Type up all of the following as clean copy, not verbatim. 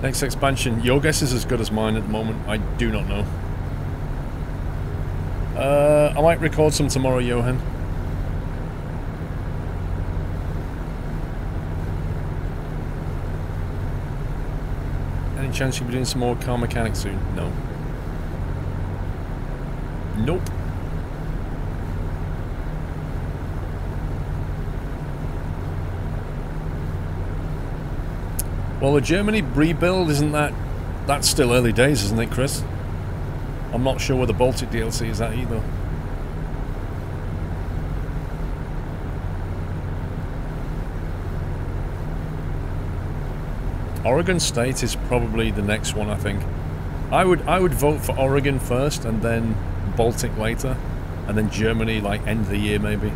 Next expansion. Your guess is as good as mine at the moment. I do not know. I might record some tomorrow, Johan. Any chance you'll be doing some more car mechanics soon? No. Nope. Well, the Germany rebuild, isn't that... That's still early days, isn't it, Chris? I'm not sure where the Baltic DLC is at either. Oregon State is probably the next one, I think. I would vote for Oregon first, and then Baltic later, and then Germany, like, end of the year, maybe.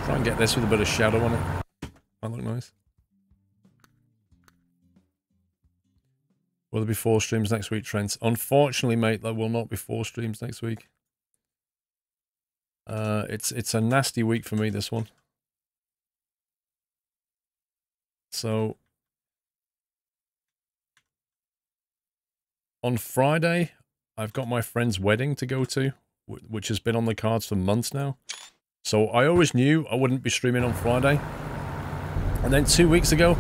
Try and get this with a bit of shadow on it. That look nice. Will there be 4 streams next week, Trent? Unfortunately, mate, there will not be 4 streams next week. It's a nasty week for me, this one. So on Friday, I've got my friend's wedding to go to, which has been on the cards for months now. So I always knew I wouldn't be streaming on Friday. And then 2 weeks ago,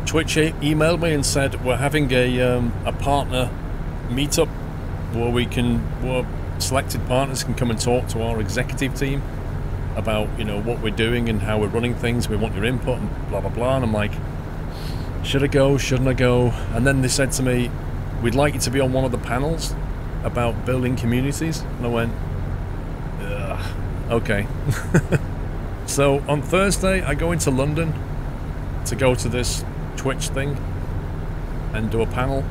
Twitch emailed me and said we're having a partner meetup where selected partners can come and talk to our executive team about, you know, what we're doing and how we're running things. We want your input and blah blah blah. And I'm like, should I go? Shouldn't I go? And then they said to me, we'd like you to be on one of the panels about building communities. And I went, ugh, okay. So on Thursday, I go into London to go to this Twitch thing and do a panel,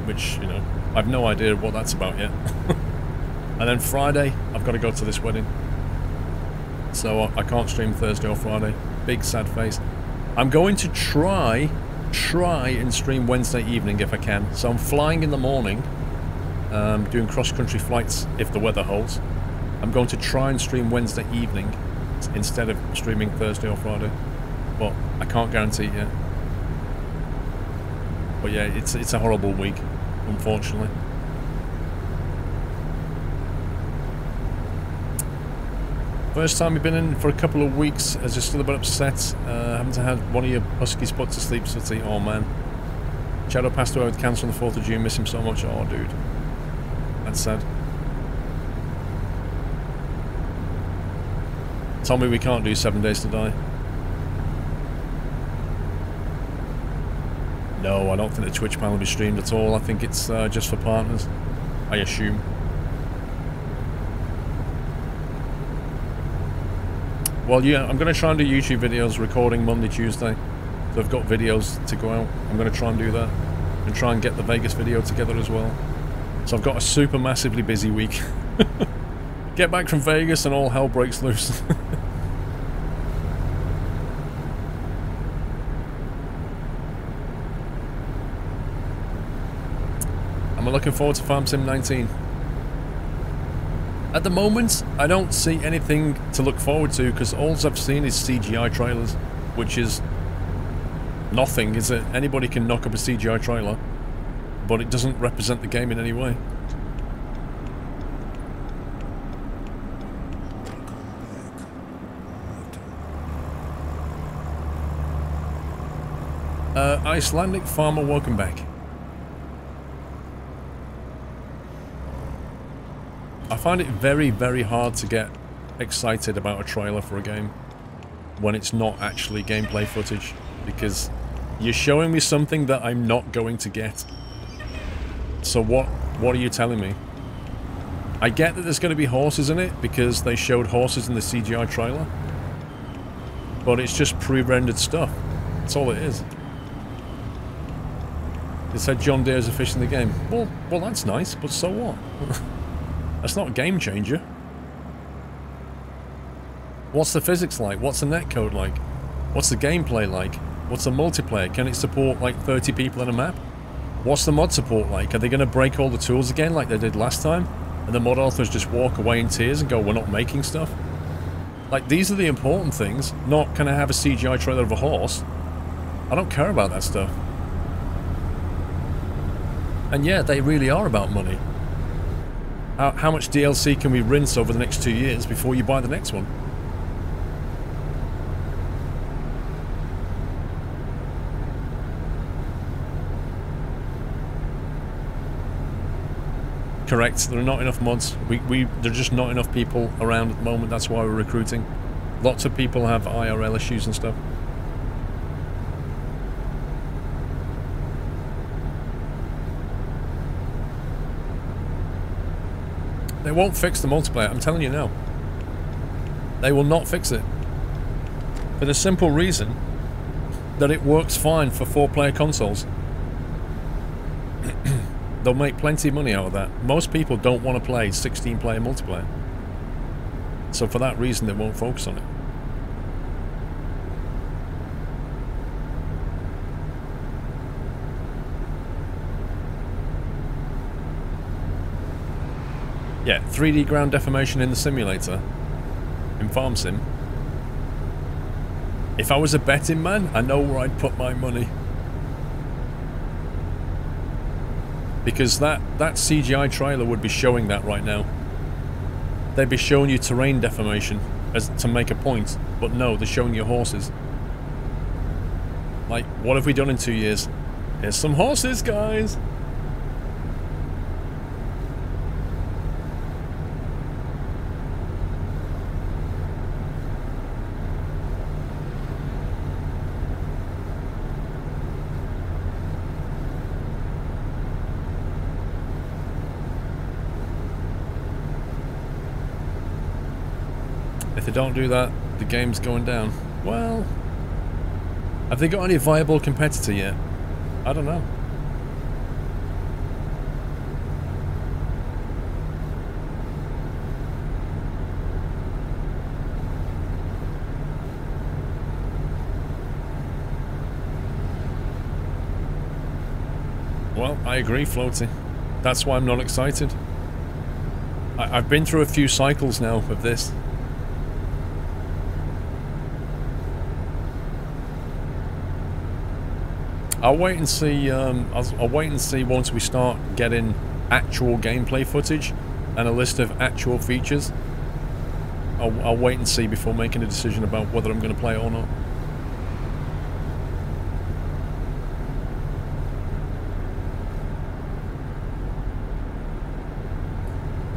which, you know, I've no idea what that's about yet. And then Friday, I've got to go to this wedding. So I can't stream Thursday or Friday. Big sad face. I'm going to try and stream Wednesday evening if I can. So I'm flying in the morning, doing cross-country flights if the weather holds. I'm going to try and stream Wednesday evening instead of streaming Thursday or Friday. But I can't guarantee it yet. But yeah, it's a horrible week, unfortunately. First time you've been in for a couple of weeks, as you're still a bit upset. Haven't had one of your huskies put to sleep, City. Oh man. Shadow passed away with cancer on the 4th of June. Miss him so much. Oh dude. That's sad. Tommy, we can't do 7 Days to Die. No, I don't think the Twitch panel will be streamed at all. I think it's just for partners, I assume. Well, yeah, I'm going to try and do YouTube videos recording Monday, Tuesday. So I've got videos to go out. I'm going to try and do that. And try and get the Vegas video together as well. So I've got a super massively busy week. Get back from Vegas and all hell breaks loose. I'm looking forward to Farm Sim 19. At the moment, I don't see anything to look forward to because all I've seen is CGI trailers, which is nothing, is it? Anybody can knock up a CGI trailer, but it doesn't represent the game in any way. Icelandic farmer, welcome back. I find it very, very hard to get excited about a trailer for a game when it's not actually gameplay footage, because you're showing me something that I'm not going to get. So what are you telling me? I get that there's going to be horses in it because they showed horses in the CGI trailer, but it's just pre-rendered stuff. That's all it is. They said John Deere's a fish in the game. Well, that's nice, but so what? That's not a game changer. What's the physics like? What's the netcode like? What's the gameplay like? What's the multiplayer? Can it support like 30 people in a map? What's the mod support like? Are they going to break all the tools again like they did last time? And the mod authors just walk away in tears and go, we're not making stuff? Like, these are the important things, not can I have a CGI trailer of a horse? I don't care about that stuff. And yeah, they really are about money. How much DLC can we rinse over the next 2 years before you buy the next one? Correct, there are not enough mods. There are just not enough people around at the moment, that's why we're recruiting. Lots of people have IRL issues and stuff. They won't fix the multiplayer, I'm telling you now. They will not fix it. For the simple reason that it works fine for 4-player consoles. They'll make plenty of money out of that. Most people don't want to play 16-player multiplayer. So for that reason, they won't focus on it. Yeah, 3D ground deformation in the simulator. In Farm Sim. If I was a betting man, I know where I'd put my money. Because that CGI trailer would be showing that right now. They'd be showing you terrain deformation as to make a point, but no, they're showing you horses. Like, what have we done in 2 years? Here's some horses, guys! If they don't do that, the game's going down. Well, have they got any viable competitor yet? I don't know. Well, I agree, Floaty. That's why I'm not excited. I've been through a few cycles now of this. I'll wait and see. I'll wait and see once we start getting actual gameplay footage and a list of actual features. I'll wait and see before making a decision about whether I'm going to play it or not.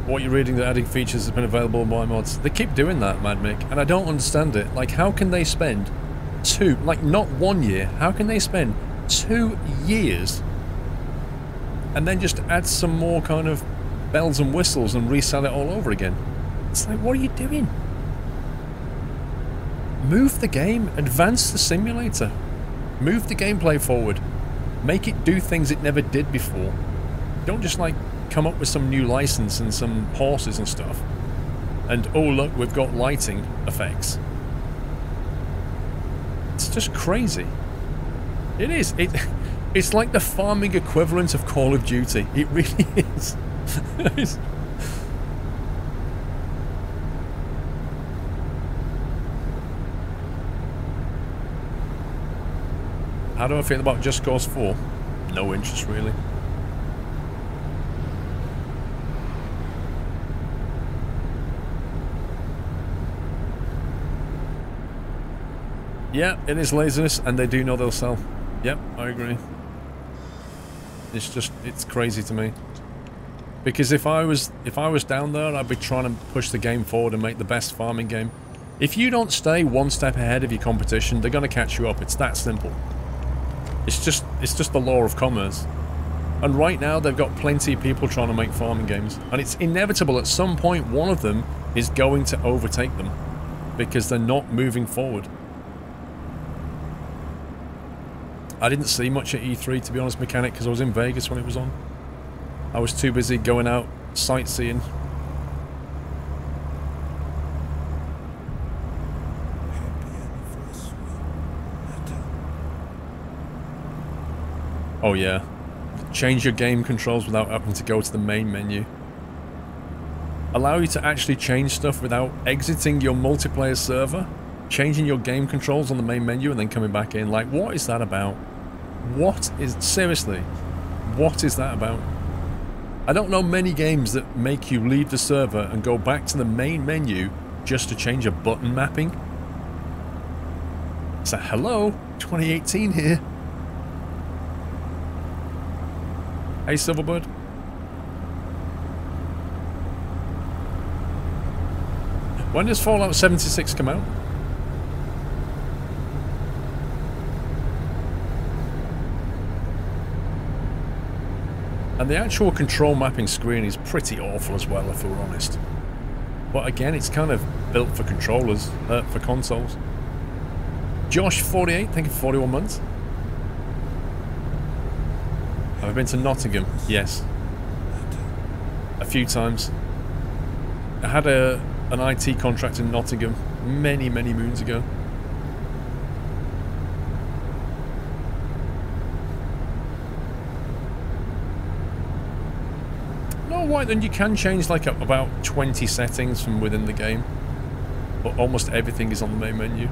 What you're reading that adding features has been available by mods. They keep doing that, Mad Mick, and I don't understand it. Like, how can they spend not 1 year, how can they spend 2 years and then just add some more kind of bells and whistles and resell it all over again? It's like, what are you doing? Move the game, advance the simulator, move the gameplay forward, make it do things it never did before. Don't just like come up with some new license and some horses and stuff and oh look, we've got lighting effects. It's just crazy. It is. It's like the farming equivalent of Call of Duty. It really is. How do I feel about Just Cause 4? No interest, really. Yeah, it is laziness, and they do know they'll sell. Yep, I agree. It's crazy to me. Because if I was down there, I'd be trying to push the game forward and make the best farming game. If you don't stay one step ahead of your competition, they're gonna catch you up. It's that simple. It's just the law of commerce. And right now, they've got plenty of people trying to make farming games. And it's inevitable at some point one of them is going to overtake them. Because they're not moving forward. I didn't see much at E3, to be honest, Mechanic, because I was in Vegas when it was on. I was too busy going out sightseeing. Oh yeah. Change your game controls without having to go to the main menu. Allow you to actually change stuff without exiting your multiplayer server. Changing your game controls on the main menu and then coming back in. Like, what is that about? Seriously, what is that about? I don't know many games that make you leave the server and go back to the main menu just to change a button mapping. So, hello, 2018 here. Hey, Silverbird. When does Fallout 76 come out? And the actual control mapping screen is pretty awful as well, if we're honest. But again, it's kind of built for controllers, for consoles. Josh48, thank you for 41 months. Have I been to Nottingham? Yes. A few times. I had an IT contract in Nottingham many, many moons ago. Right, then you can change like about 20 settings from within the game, but almost everything is on the main menu.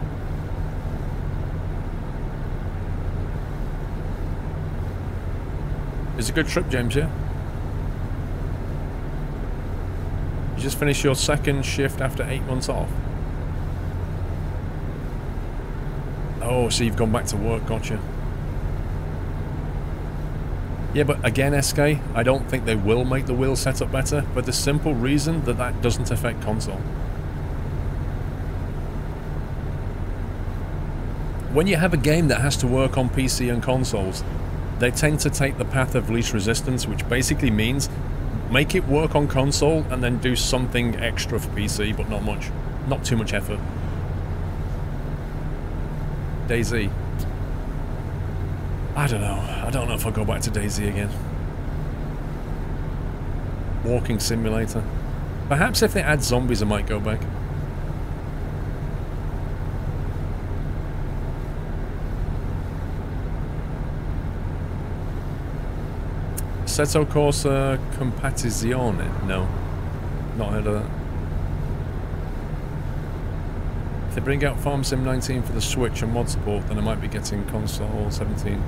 It's a good trip, James, yeah? You just finished your second shift after 8 months off. Oh, so you've gone back to work, gotcha. Yeah, but again, SK, I don't think they will make the wheel setup better, for the simple reason that that doesn't affect console. When you have a game that has to work on PC and consoles, they tend to take the path of least resistance, which basically means make it work on console and then do something extra for PC, but not much. Not too much effort. DayZ. I don't know. I don't know if I'll go back to DayZ again. Walking simulator. Perhaps if they add zombies I might go back. Assetto Corsa Competizione? No. Not heard of that. If they bring out Farm Sim 19 for the Switch and mod support, then I might be getting console 17.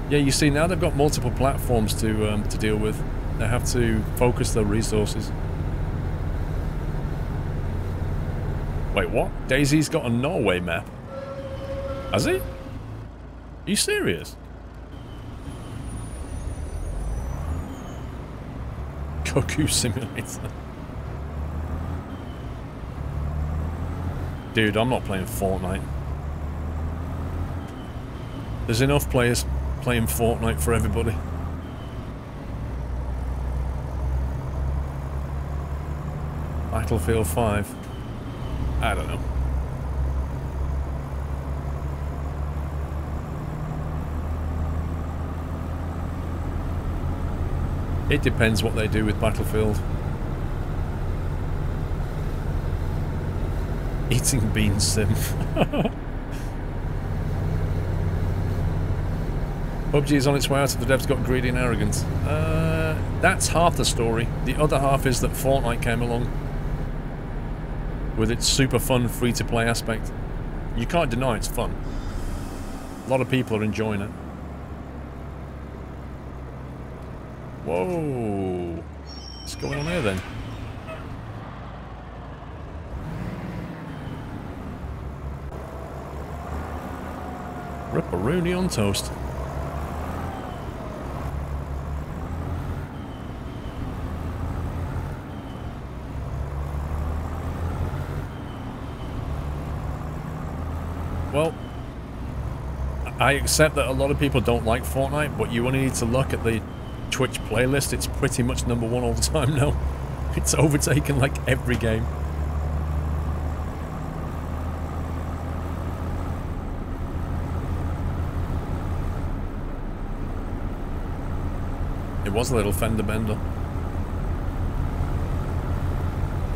Yeah, you see, now they've got multiple platforms to deal with. They have to focus their resources. Wait, what? DayZ's got a Norway map? Has he? Are you serious? Cuckoo Simulator. Dude, I'm not playing Fortnite. There's enough players playing Fortnite for everybody. Battlefield 5. I don't know. It depends what they do with Battlefield. Eating bean sim. PUBG is on its way out if the devs got greedy and arrogant. That's half the story. The other half is that Fortnite came along with its super fun free-to-play aspect. You can't deny it's fun. A lot of people are enjoying it. Whoa! What's going on here then? Ripperoonie on toast. Well, I accept that a lot of people don't like Fortnite, but you only need to look at the Twitch playlist. It's pretty much #1 all the time now. It's overtaken like every game. It was a little fender bender.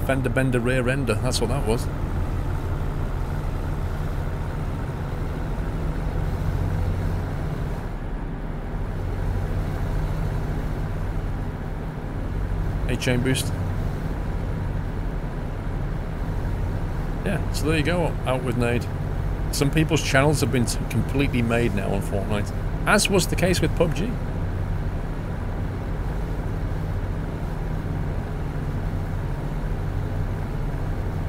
Fender bender rear ender, that's what that was. chain boost. Yeah, so there you go, out with Nade. Some people's channels have been completely made now on Fortnite, as was the case with PUBG.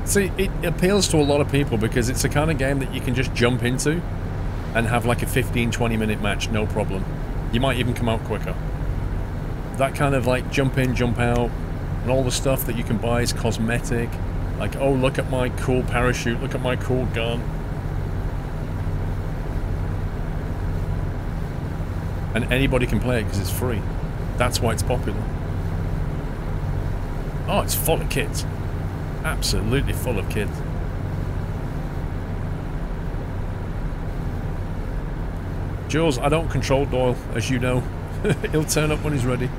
See, it appeals to a lot of people because it's the kind of game that you can just jump into and have like a 15-20 minute match, no problem. You might even come out quicker. That kind of like jump in, jump out, and all the stuff that you can buy is cosmetic. Like, oh, look at my cool parachute, look at my cool gun. And anybody can play it because it's free. That's why it's popular. Oh, it's full of kids. Absolutely full of kids. Jules, I don't control Doyle, as you know. He'll turn up when he's ready.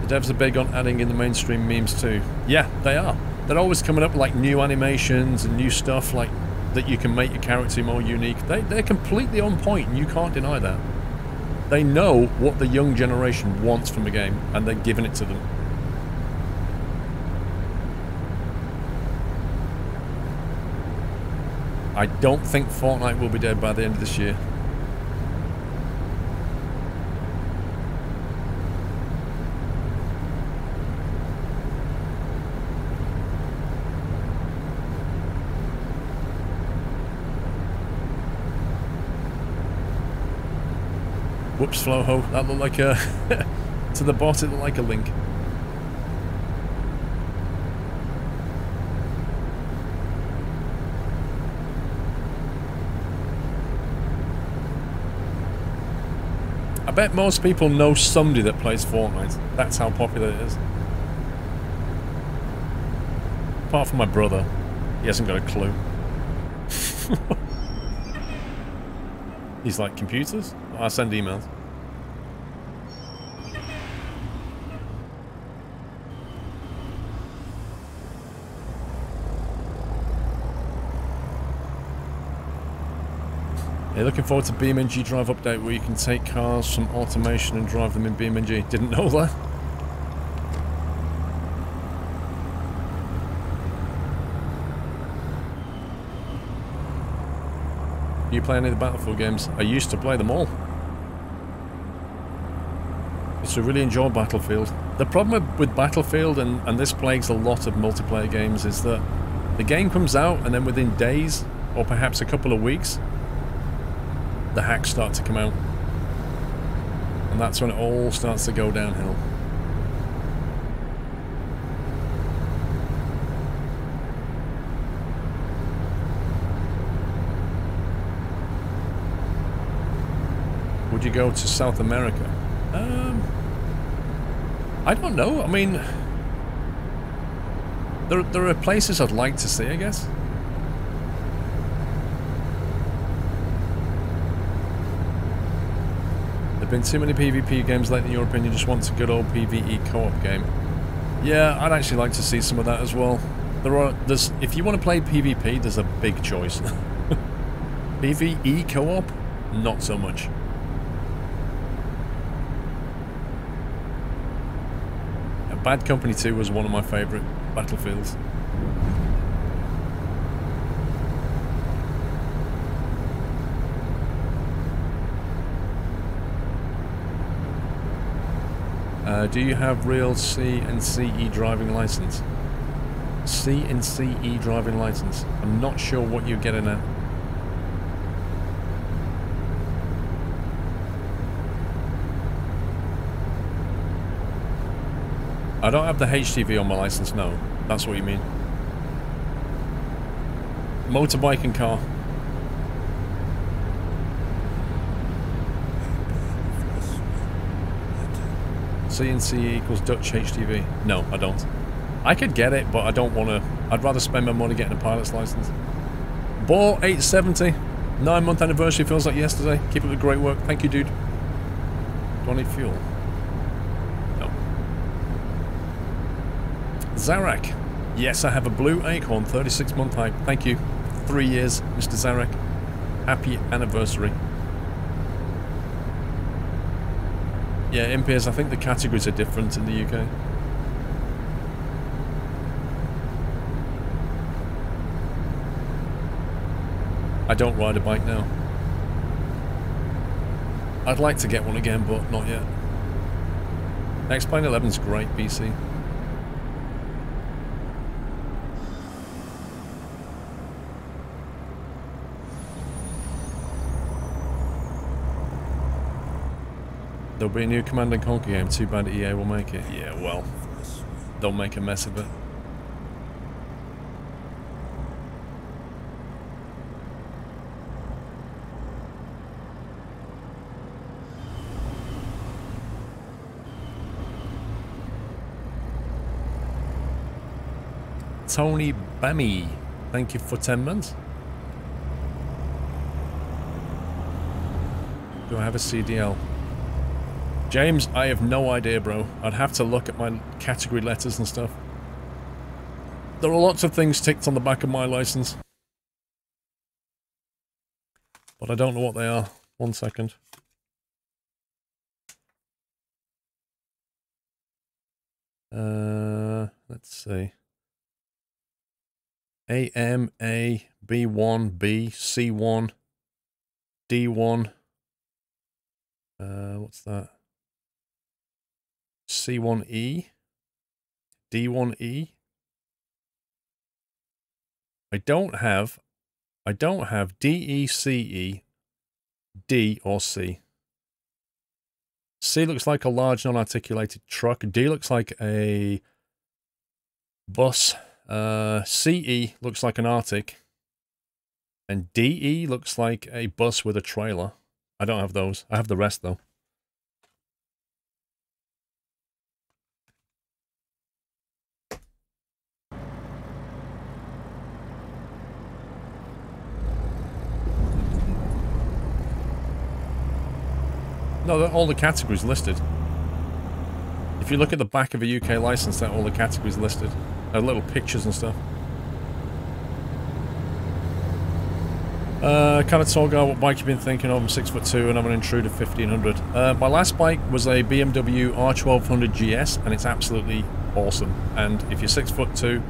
The devs are big on adding in the mainstream memes too. Yeah, they are. They're always coming up with like new animations and new stuff like that you can make your character more unique. They're completely on point and you can't deny that. They know what the young generation wants from a game and they're giving it to them. I don't think Fortnite will be dead by the end of this year. Whoops, Flowho. That looked like a... to the bot, it looked like a link. I bet most people know somebody that plays Fortnite. That's how popular it is. Apart from my brother. He hasn't got a clue. He's like, computers? I send emails. Yeah, looking forward to BeamNG Drive update where you can take cars from automation and drive them in BeamNG. Didn't know that. You play any of the Battlefield games? I used to play them all. Used to really enjoy Battlefield. The problem with Battlefield, and this plagues a lot of multiplayer games, is that the game comes out and then within days, or perhaps a couple of weeks, the hacks start to come out. And that's when it all starts to go downhill. Would you go to South America? I don't know. I mean, there are places I'd like to see, I guess. There've been too many PvP games lately, in your opinion. Just want a good old PvE co-op game. Yeah, I'd actually like to see some of that as well. There's if you want to play PvP, there's a big choice. PvE co-op, not so much. Bad Company 2 was one of my favourite Battlefields. Do you have real C and CE driving license? C and CE driving license. I'm not sure what you're getting at. I don't have the HTV on my license, no. That's what you mean. Motorbike and car. C and CE equals Dutch HTV. No, I don't. I could get it, but I don't want to. I'd rather spend my money getting a pilot's license. Ball 870. 9-month anniversary feels like yesterday. Keep up the great work. Thank you, dude. Do I need fuel? No. Zarak. Yes, I have a blue Acorn 36-month hype. Thank you. 3 years, Mr. Zarak. Happy anniversary. Yeah, MPs, I think the categories are different in the UK. I don't ride a bike now. I'd like to get one again, but not yet. X-Plane 11's great, BC. There'll be a new Command & Conquer game, too bad EA will make it. Yeah, well, they'll make a mess of it. Tony Bammy, thank you for 10 months. Do I have a CDL? James, I have no idea, bro. I'd have to look at my category letters and stuff. There are lots of things ticked on the back of my license, but I don't know what they are. 1 second. Let's see. AM, A, B1, B, C1, D1. What's that? C1E, D1E. I don't have D, E, C, E, D, or C. C looks like a large non-articulated truck. D looks like a bus. CE looks like an Arctic. And DE looks like a bus with a trailer. I don't have those. I have the rest, though. No, all the categories listed. If you look at the back of a UK license, they're all the categories listed. Little pictures and stuff. Kind of tall guy, what bike you been thinking of? I'm 6'2" and I'm an Intruder 1500. My last bike was a BMW R1200 GS, and it's absolutely awesome. And if you're 6'2",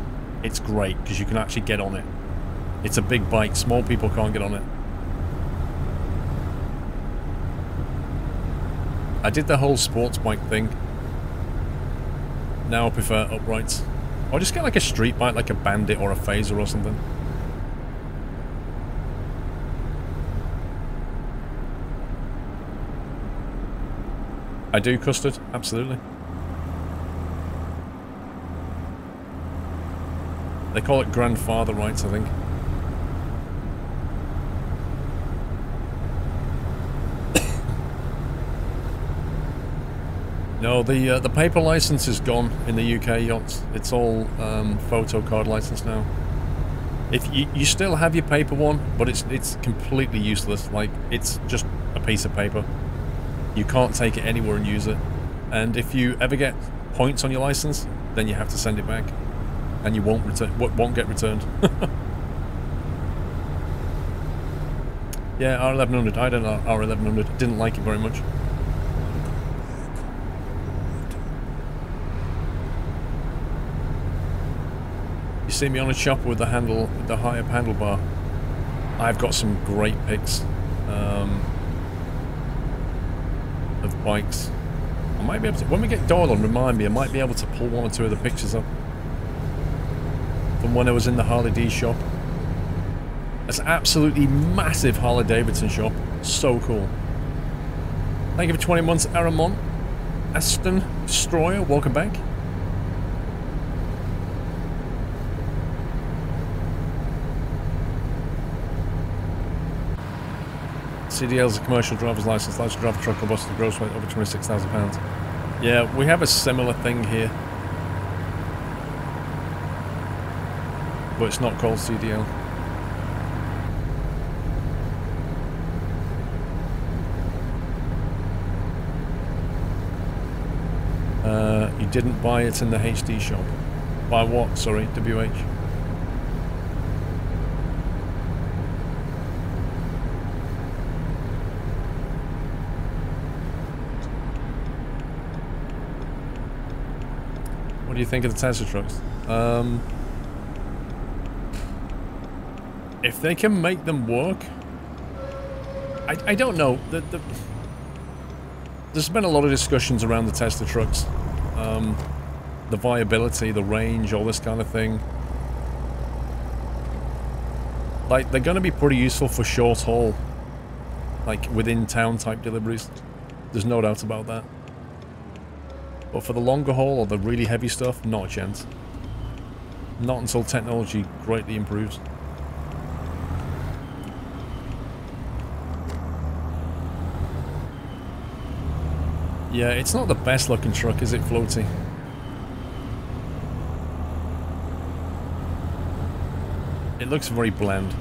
it's great because you can actually get on it. It's a big bike. Small people can't get on it. I did the whole sports bike thing. Now I prefer uprights. Or just get like a street bike, like a Bandit or a Phaser or something. I do, Custard, absolutely. They call it grandfather rights, I think. No, the paper license is gone in the UK yachts. It's all photo card license now. If you still have your paper one, but it's completely useless. Like, it's just a piece of paper. You can't take it anywhere and use it. And if you ever get points on your license, then you have to send it back, and you won't get returned. Yeah, R1100. I don't know R1100. Didn't like it very much. You see me on a chopper with the high up handlebar. I've got some great pics of bikes. I might be able to, when we get Doyle on, remind me, I might be able to pull one or two of the pictures up from when I was in the Harley D shop. It's an absolutely massive Harley Davidson shop. So cool. Thank you for 20 months, Aramon. Aston Destroyer, welcome back. CDL is a commercial driver's license, allows you to drive a truck or bus with a gross weight over £26,000. Yeah, we have a similar thing here, but it's not called CDL. You didn't buy it in the HD shop. Buy what? Sorry, WH. What do you think of the Tesla trucks? If they can make them work, I don't know. There's been a lot of discussions around the Tesla trucks. The viability, the range, all this kind of thing. Like, they're going to be pretty useful for short haul, like within town type deliveries. There's no doubt about that. But for the longer haul or the really heavy stuff, not a chance. Not until technology greatly improves. Yeah, it's not the best looking truck, is it, Floaty? It looks very bland.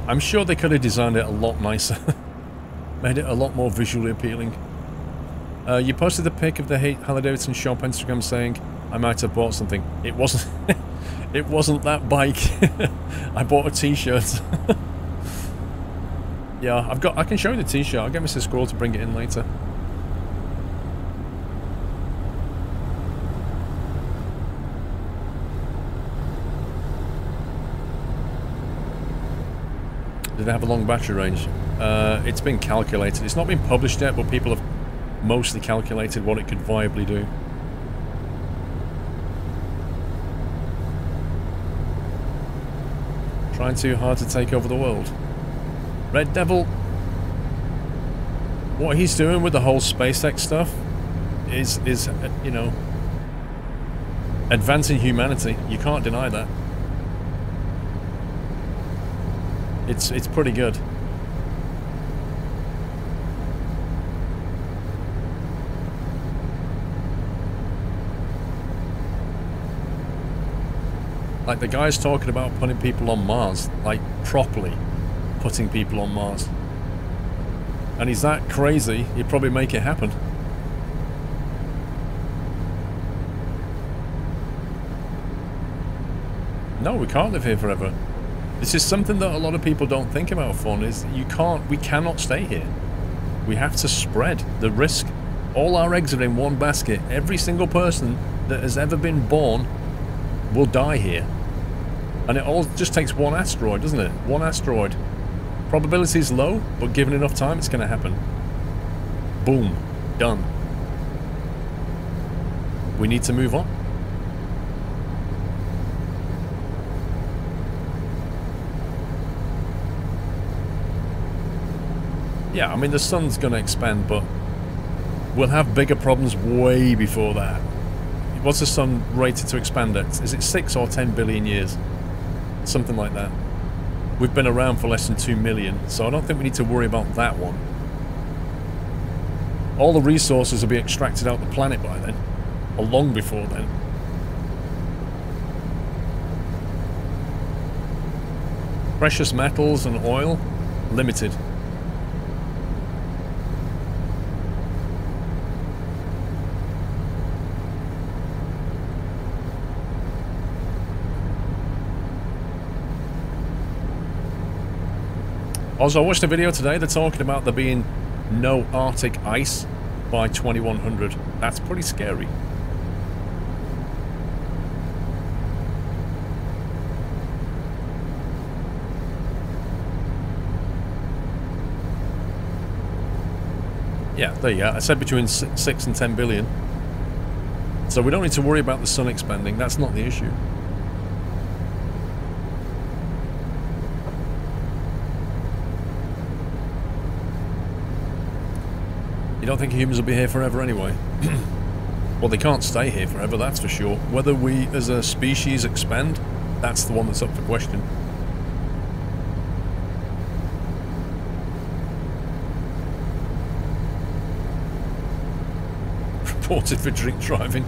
I'm sure they could have designed it a lot nicer. Made it a lot more visually appealing. You posted the pic of the Harley-Davidson shop Instagram saying, I might have bought something. It wasn't... it wasn't that bike. I bought a t-shirt. Yeah, I can show you the t-shirt. I'll get Mr. Squirrel to bring it in later. Did it have a long battery range? It's been calculated. It's not been published yet, but people have mostly calculated what it could viably do. Trying too hard to take over the world. Red Devil, what he's doing with the whole SpaceX stuff is you know, advancing humanity. You can't deny that. It's pretty good. Like, the guy's talking about putting people on Mars, like properly putting people on Mars. And he's that crazy, he'd probably make it happen. No, we can't live here forever. This is something that a lot of people don't think about, Fawn, is we cannot stay here. We have to spread the risk. All our eggs are in one basket. Every single person that has ever been born will die here. And it all just takes one asteroid, doesn't it? One asteroid. Probability is low, but given enough time, it's going to happen. Boom. Done. We need to move on. Yeah, I mean, the sun's going to expand, but we'll have bigger problems way before that. What's the sun rated to expand at? Is it 6 or 10 billion years? Something like that. We've been around for less than 2 million, so I don't think we need to worry about that one. All the resources will be extracted out of the planet by then, or long before then. Precious metals and oil, limited. Also, I watched a video today, they're talking about there being no Arctic ice by 2100. That's pretty scary. Yeah, there you go. I said between 6 and 10 billion. So we don't need to worry about the sun expanding. That's not the issue. You don't think humans will be here forever anyway? Well, they can't stay here forever, that's for sure. Whether we as a species expand, that's the one that's up for question. Reported for drink driving.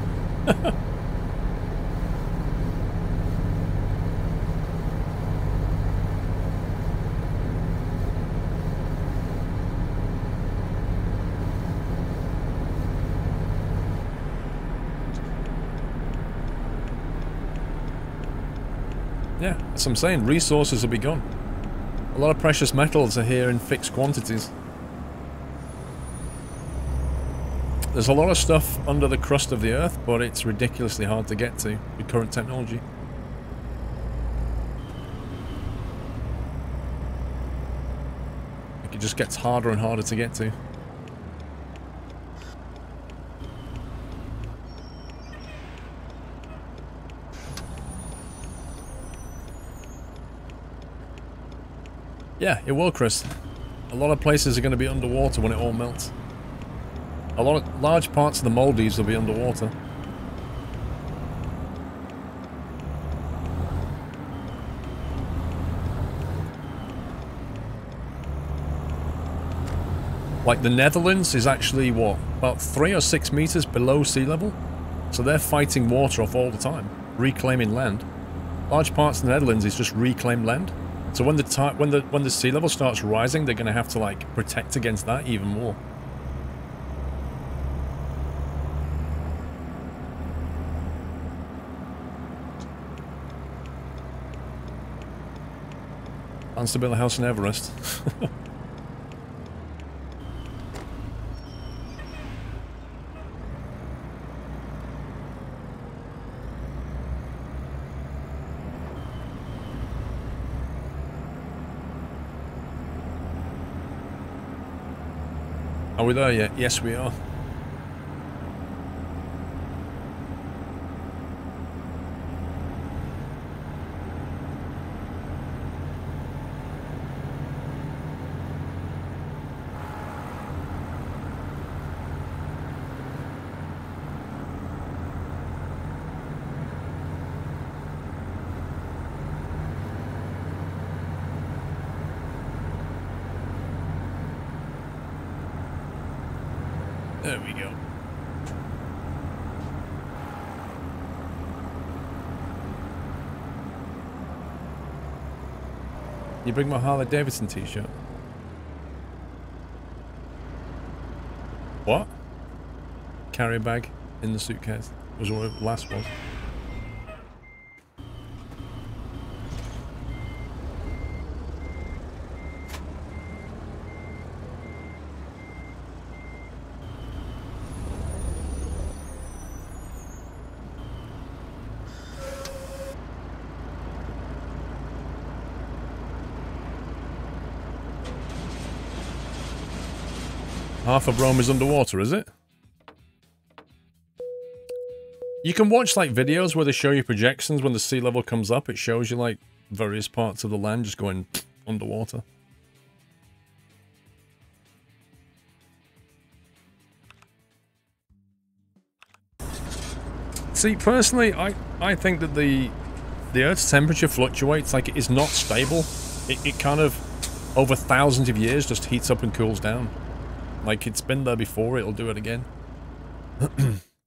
Yeah, that's what I'm saying. Resources will be gone. A lot of precious metals are here in fixed quantities. There's a lot of stuff under the crust of the earth, but it's ridiculously hard to get to with current technology. Like, it just gets harder and harder to get to. Yeah, it will, Chris. A lot of places are going to be underwater when it all melts. A lot of large parts of the Maldives will be underwater. Like the Netherlands is actually, what, about 3 or 6 meters below sea level? So they're fighting water off all the time, reclaiming land. Large parts of the Netherlands is just reclaimed land. So when the sea level starts rising, they're going to have to like protect against that even more. Plans to build a house in Everest. Are we there yet? Yes, we are. There we go. You bring my Harley Davidson t-shirt. What? Carry bag in the suitcase was what it last was. Half of Rome is underwater, is it? You can watch like videos where they show you projections when the sea level comes up. It shows you like various parts of the land just going underwater. See, personally, I think that the Earth's temperature fluctuates. Like, it is not stable. It kind of, over thousands of years, just heats up and cools down. Like, it's been there before, it'll do it again.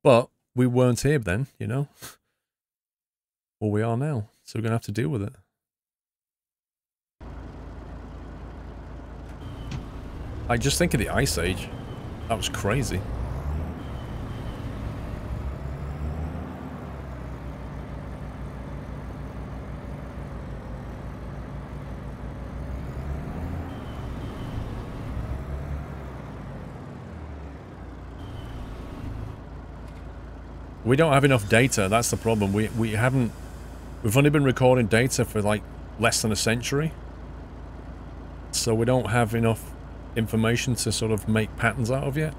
But we weren't here then, you know? Well, we are now, so we're going to have to deal with it. I just think of the Ice Age. That was crazy. We don't have enough data, that's the problem. We've only been recording data for like less than a century. So we don't have enough information to sort of make patterns out of yet.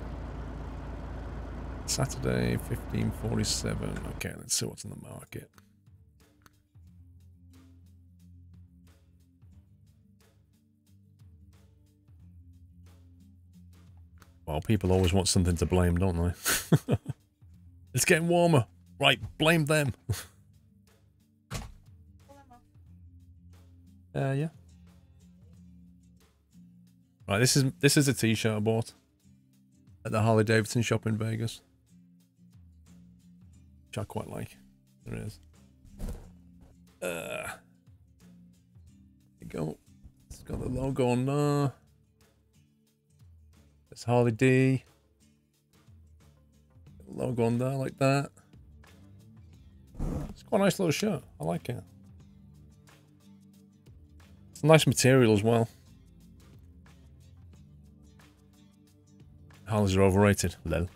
Saturday, 1547. Okay, let's see what's in the market. Well, people always want something to blame, don't they? It's getting warmer. Right, blame them. Yeah. Right, this is a t-shirt I bought at the Harley Davidson shop in Vegas, which I quite like. There it is. There you go. It's got the logo on there. It's Harley D. Logo on there like that. It's quite a nice little shirt. I like it. It's a nice material as well. Harleys are overrated. Lol.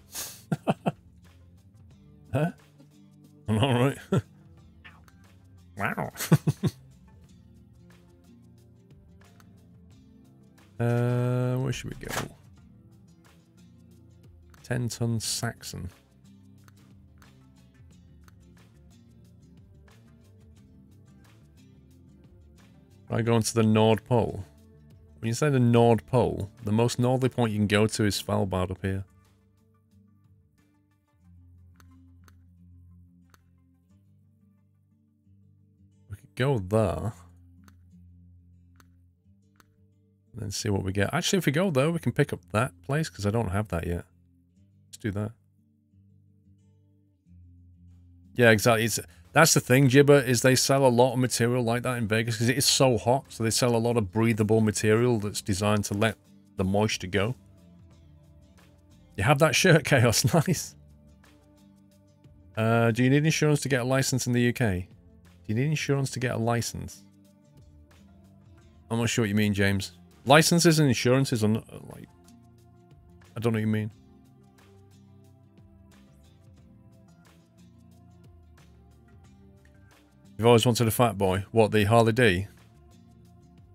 Alright. Wow. Where should we go? 10-ton Saxon. I go into the Nord Pole. When you say the Nord Pole, the most northerly point you can go to is Svalbard up here. We could go there. And then see what we get. Actually, if we go there, we can pick up that place, because I don't have that yet. Let's do that. Yeah, exactly. That's the thing, Jibber, is they sell a lot of material like that in Vegas, because it is so hot, so they sell a lot of breathable material that's designed to let the moisture go. You have that shirt, Chaos. Nice. Do you need insurance to get a license in the UK? Do you need insurance to get a license? I'm not sure what you mean, James. Licenses and insurances are not, like... I don't know what you mean. You've always wanted a fat boy. What, the Harley D?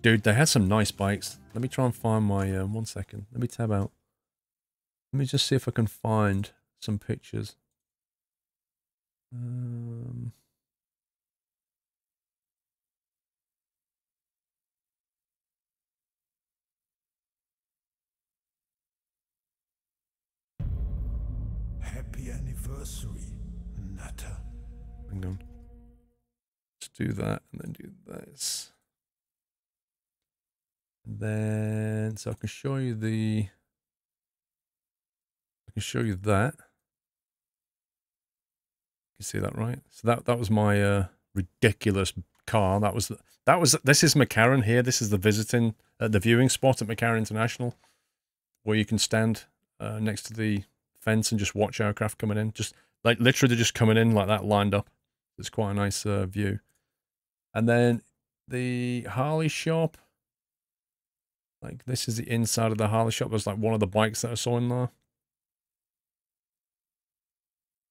Dude, they had some nice bikes. Let me try and find my... 1 second. Let me tab out. Let me just see if I can find some pictures. Happy anniversary, Nutter. Hang on. Let's do that and then do this. And then, so I can show you the... I can show you that. You see that, right? So that was my ridiculous car. This is McCarran here. This is the visiting, the viewing spot at McCarran International, where you can stand next to the fence and just watch aircraft coming in. Just like literally just coming in like that, lined up. It's quite a nice view. And then the Harley shop. Like this is the inside of the Harley shop. There's like one of the bikes that I saw in there.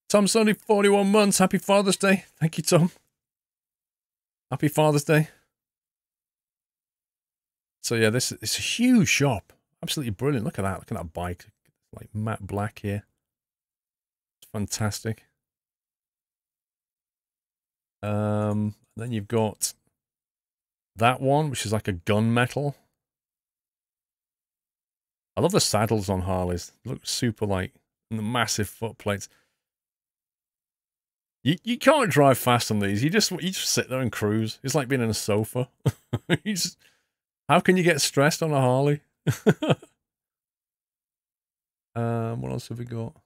Tom's only 41 months. Happy Father's Day. Thank you, Tom. Happy Father's Day. So yeah, it's a huge shop. Absolutely brilliant. Look at that. Look at that bike. Like matte black here. It's fantastic. Then you've got that one, which is like a gunmetal. I love the saddles on Harleys. They look super like, and the massive foot plates. You can't drive fast on these. You just sit there and cruise. It's like being in a sofa. How can you get stressed on a Harley? What else have we got?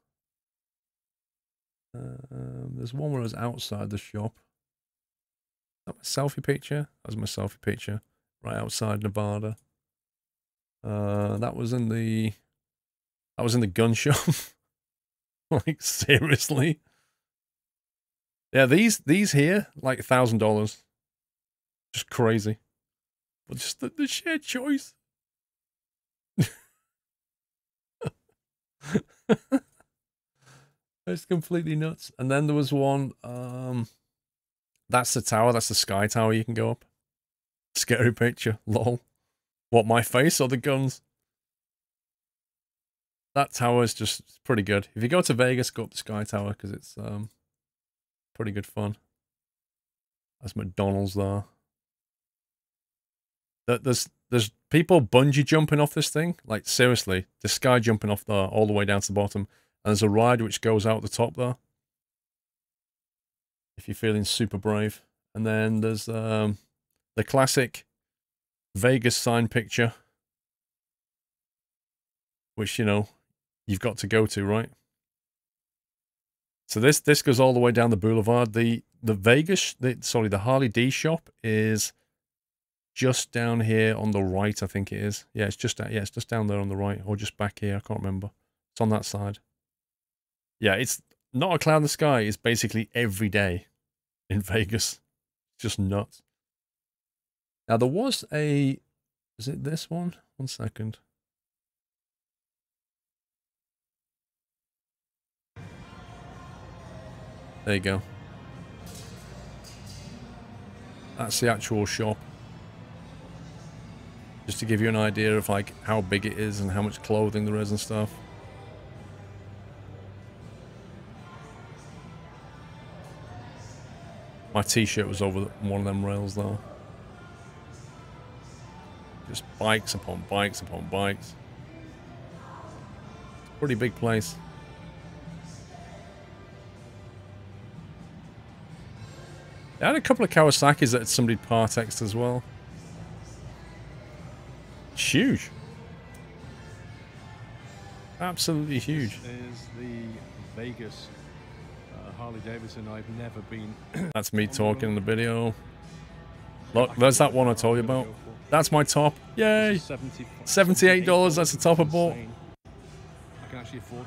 There's one where I was outside the shop. Is that my selfie picture? That was my selfie picture. Right outside Nevada. That was in the gun shop. Like seriously. Yeah, these here, like $1,000. Just crazy. But just the sheer choice. It's completely nuts. And then there was one, that's the tower, that's the sky tower you can go up. Scary picture, lol. What, my face or the guns? That tower is just pretty good. If you go to Vegas, go up the sky tower, because it's, pretty good fun. That's McDonald's there. There's people bungee jumping off this thing. Like, seriously. The sky jumping off there all the way down to the bottom. And there's a ride which goes out the top there. If you're feeling super brave. And then there's the classic Vegas sign picture. Which, you know, you've got to go to, right? So this goes all the way down the boulevard. The Harley D shop is just down here on the right, I think it is. Yeah, it's just down there on the right, or just back here. I can't remember. It's on that side. Yeah, it's not a cloud in the sky. It's basically every day in Vegas. It's just nuts. Now there was is it this one? 1 second. There you go. That's the actual shop. Just to give you an idea of like how big it is and how much clothing there is and stuff. My t-shirt was over one of them rails though. Just bikes upon bikes upon bikes. It's a pretty big place. I had a couple of Kawasaki's that somebody Partexed as well. It's huge. Absolutely huge. There's the Vegas Harley Davidson. I've never been. That's me talking in the video. Look, there's that one I told you about. That's my top. Yay! $78, that's the top I bought.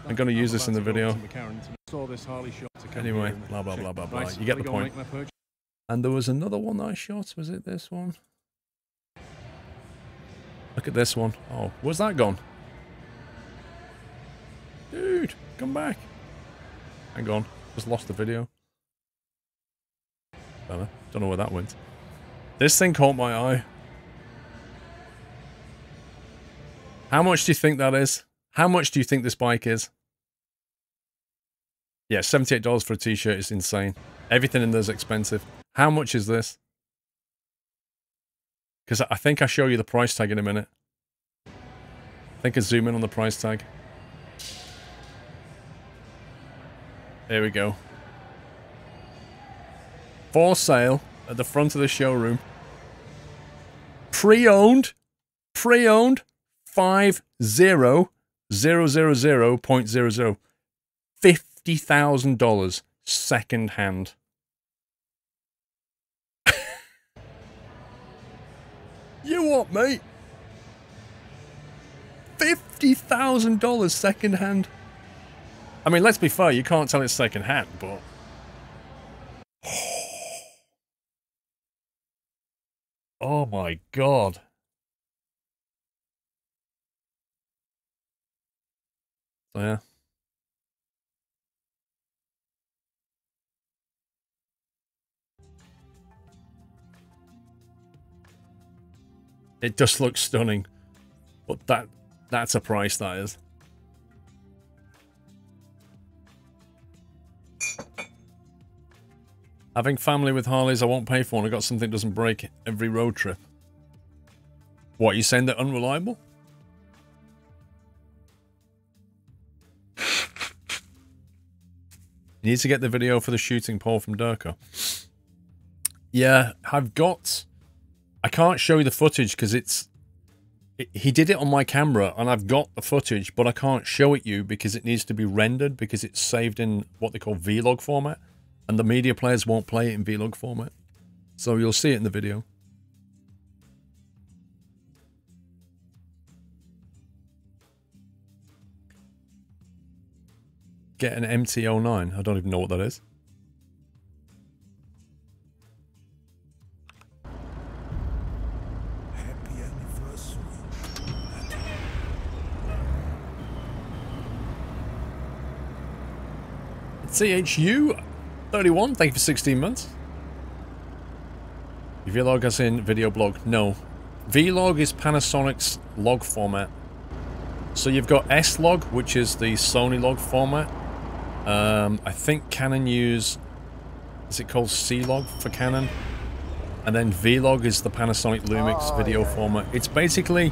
I'm going to use this in the video. Anyway, blah, blah, blah, blah, blah. You get the point. And there was another one that I shot. Was it this one? Look at this one. Oh, where's that gone? Dude, come back. Hang on. Just lost the video. Don't know where that went. This thing caught my eye. How much do you think that is? How much do you think this bike is? Yeah, $78 for a t-shirt is insane. Everything in there is expensive. How much is this? Because I think I'll show you the price tag in a minute. I think I zoom in on the price tag. There we go. For sale at the front of the showroom. Pre-owned. Pre-owned. 50,000.00. $50,000 second hand. You what, mate? $50,000 second hand. I mean, let's be fair, you can't tell it's second hand, but... Oh my god. So yeah. It just looks stunning. But that's a price, that is. Having family with Harleys I won't pay for, and I got something that doesn't break every road trip. What, you saying they're unreliable? You need to get the video for the shooting pole from Durko. Yeah, I've got... I can't show you the footage because he did it on my camera and I've got the footage, but I can't show it you because it needs to be rendered because it's saved in what they call vlog format. And the media players won't play it in vlog format. So you'll see it in the video. Get an MT-09. I don't even know what that is. Happy anniversary. CHU31, thank you for 16 months. Your vlog as in video blog? No. Vlog is Panasonic's log format. So you've got S-Log, which is the Sony log format. I think Canon use... Is it called C-Log for Canon? And then Vlog is the Panasonic Lumix video format. It's basically...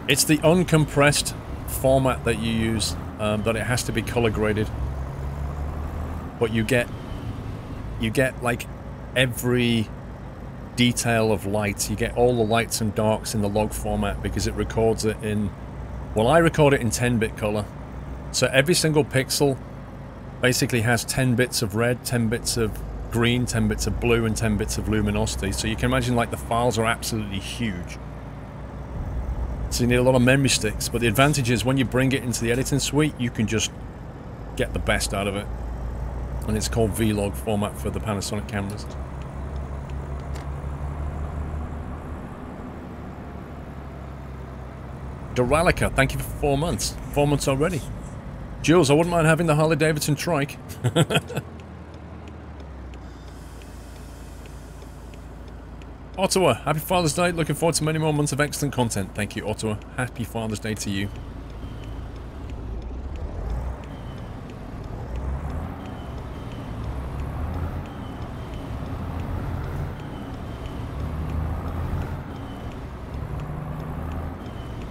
It's the uncompressed format that you use, but it has to be color graded. But you get like every detail of light. You get all the lights and darks in the log format because it records it in... Well, I record it in 10-bit color. So every single pixel basically has 10 bits of red, 10 bits of green, 10 bits of blue, and 10 bits of luminosity. So you can imagine like the files are absolutely huge. So you need a lot of memory sticks. But the advantage is when you bring it into the editing suite, you can just get the best out of it. And it's called Vlog format for the Panasonic cameras. Doralica, thank you for 4 months. 4 months already. Jules, I wouldn't mind having the Harley Davidson trike. Ottawa, happy Father's Day. Looking forward to many more months of excellent content. Thank you, Ottawa. Happy Father's Day to you.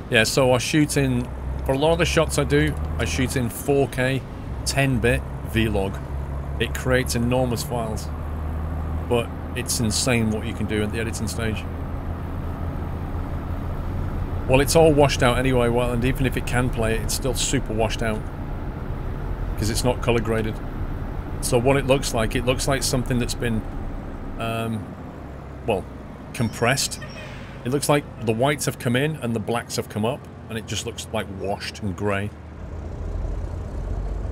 Yeah, so I shoot in, for a lot of the shots I do, I shoot in 4K, 10-bit vlog. It creates enormous files, but it's insane what you can do at the editing stage. Well, it's all washed out anyway, well, and even if it can play it, it's still super washed out, because it's not color graded. So what it looks like something that's been, well, compressed. It looks like the whites have come in and the blacks have come up, and it just looks like washed and grey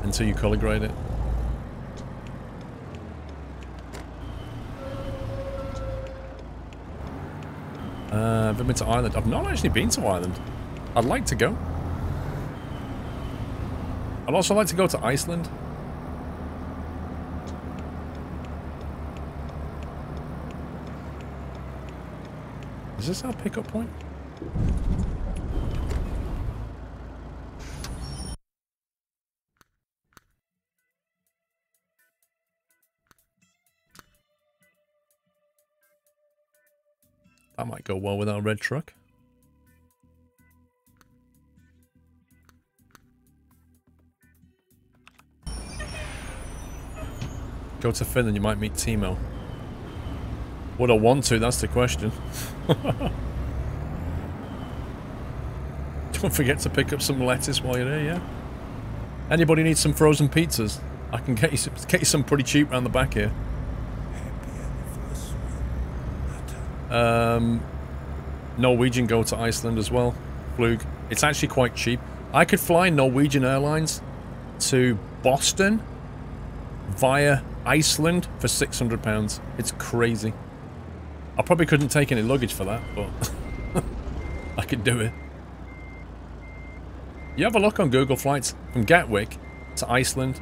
until you color grade it. I've been to Ireland. I've not actually been to Ireland. I'd like to go. I'd also like to go to Iceland. Is this our pickup point? That might go well with our red truck. Go to Finland, you might meet Timo. Would I want to? That's the question. Don't forget to pick up some lettuce while you're there, yeah? Anybody need some frozen pizzas? I can get you some pretty cheap around the back here. Norwegian go to Iceland as well. Flug. It's actually quite cheap. I could fly Norwegian Airlines to Boston via Iceland for £600. It's crazy. I probably couldn't take any luggage for that, but I could do it. You have a look on Google Flights from Gatwick to Iceland.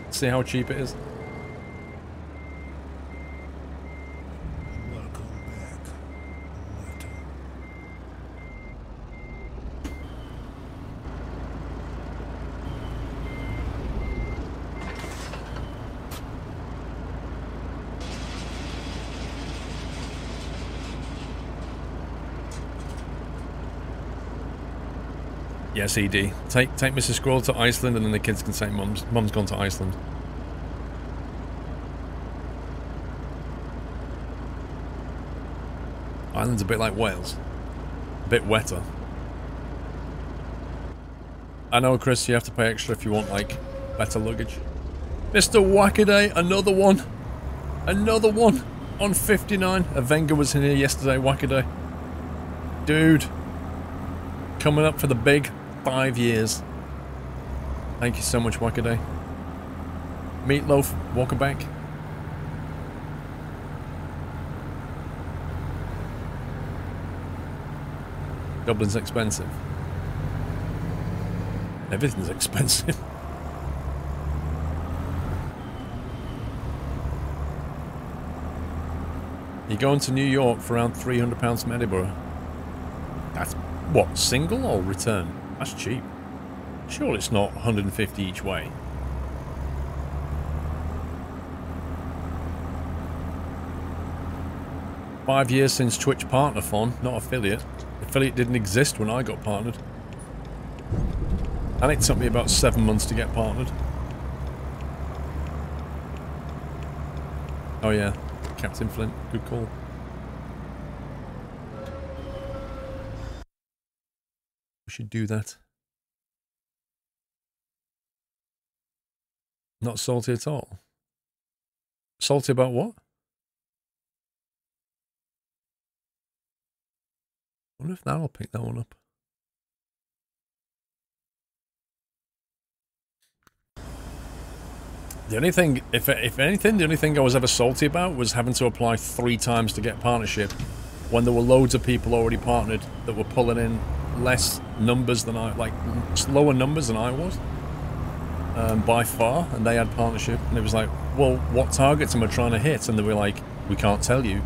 See how cheap it is. Yes, ED. Take Mrs. Squirrel to Iceland and then the kids can say Mum's gone to Iceland. Ireland's a bit like Wales. A bit wetter. I know, Chris, you have to pay extra if you want, like, better luggage. Mr. Wackaday, another one. Another one. On 59. A Venga was in here yesterday, Wackaday. Dude. Coming up for the big 5 years. Thank you so much, Wackaday. Meatloaf, welcome back. Dublin's expensive. Everything's expensive. You're going to New York for around £300 from Edinburgh. That's what, single or return? That's cheap. Sure, it's not 150 each way. "5 years since Twitch partner fon, not affiliate. Affiliate didn't exist when I got partnered. And it took me about 7 months to get partnered. Oh yeah, Captain Flint, good call. We should do that. Not salty at all. Salty about what? I wonder if that'll pick that one up. The only thing, if anything, the only thing I was ever salty about was having to apply 3 times to get partnership when there were loads of people already partnered that were pulling in less numbers than I, like lower numbers than I was, by far, and they had partnership, and it was like, well, what targets am I trying to hit? And they were like, we can't tell you.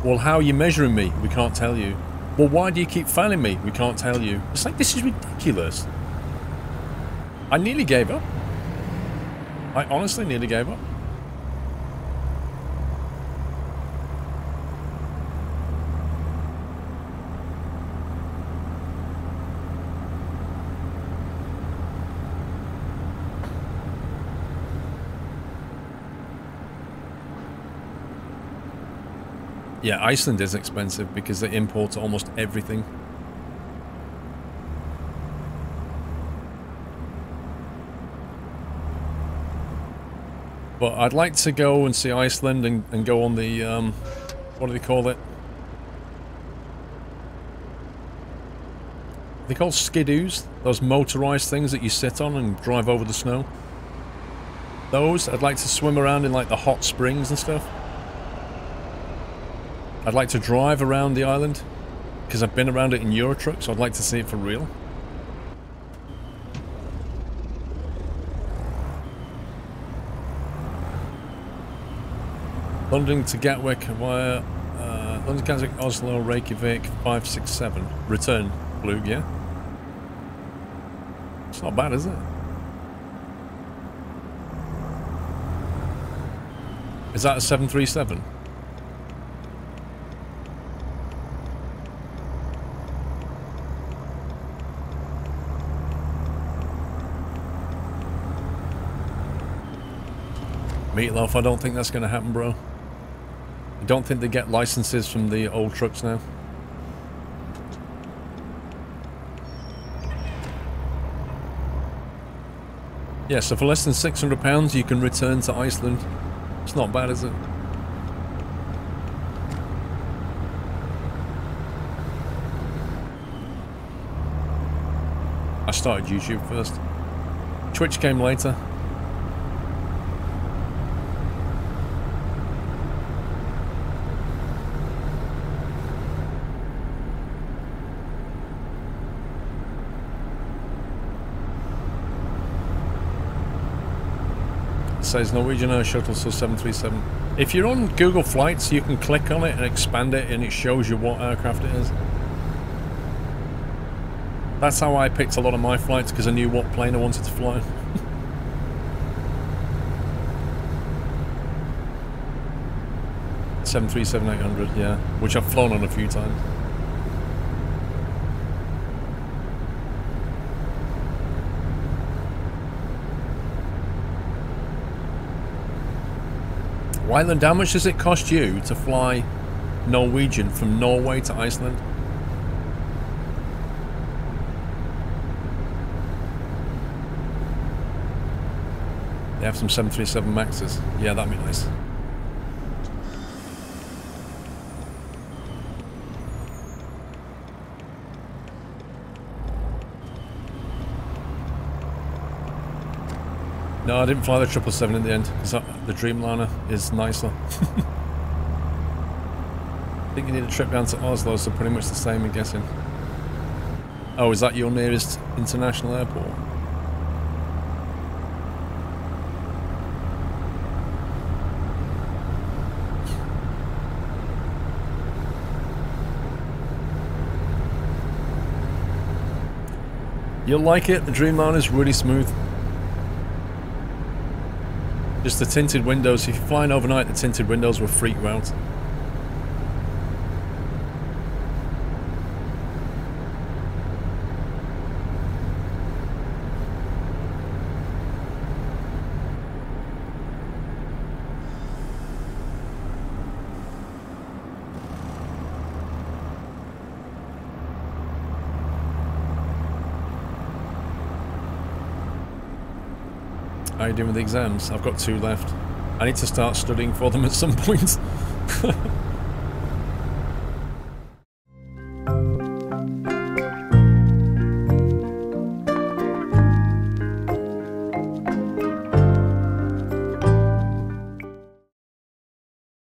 Well, how are you measuring me? We can't tell you. Well, why do you keep failing me? We can't tell you. It's like, this is ridiculous. I nearly gave up. I honestly nearly gave up. Yeah, Iceland is expensive because they import almost everything. But I'd like to go and see Iceland and go on the, what do they call it? They're called skidoos, those motorized things that you sit on and drive over the snow. Those, I'd like to swim around in like the hot springs and stuff. I'd like to drive around the island, because I've been around it in Eurotruck, so I'd like to see it for real. London to Gatwick via London, Gatwick, Oslo, Reykjavik, 567. Return, Blue, yeah? It's not bad, is it? Is that a 737? Meatloaf, I don't think that's going to happen, bro. I don't think they get licenses from the old trucks now. Yeah, so for less than £600 you can return to Iceland. It's not bad, is it? I started YouTube first. Twitch came later. Says Norwegian Air Shuttle, so 737. If you're on Google Flights, you can click on it and expand it, and it shows you what aircraft it is. That's how I picked a lot of my flights, because I knew what plane I wanted to fly. 737-800, yeah, which I've flown on a few times. Wyland, how much does it cost you to fly Norwegian from Norway to Iceland? They have some 737 Maxes. Yeah, that'd be nice. No, I didn't fly the 777 in the end, because the Dreamliner is nicer. I think you need a trip down to Oslo, so pretty much the same, I'm guessing. Oh, is that your nearest international airport? You'll like it, the Dreamliner is really smooth. Just the tinted windows. If you're flying overnight, the tinted windows will freak you out. How are you doing with the exams? I've got 2 left. I need to start studying for them at some point.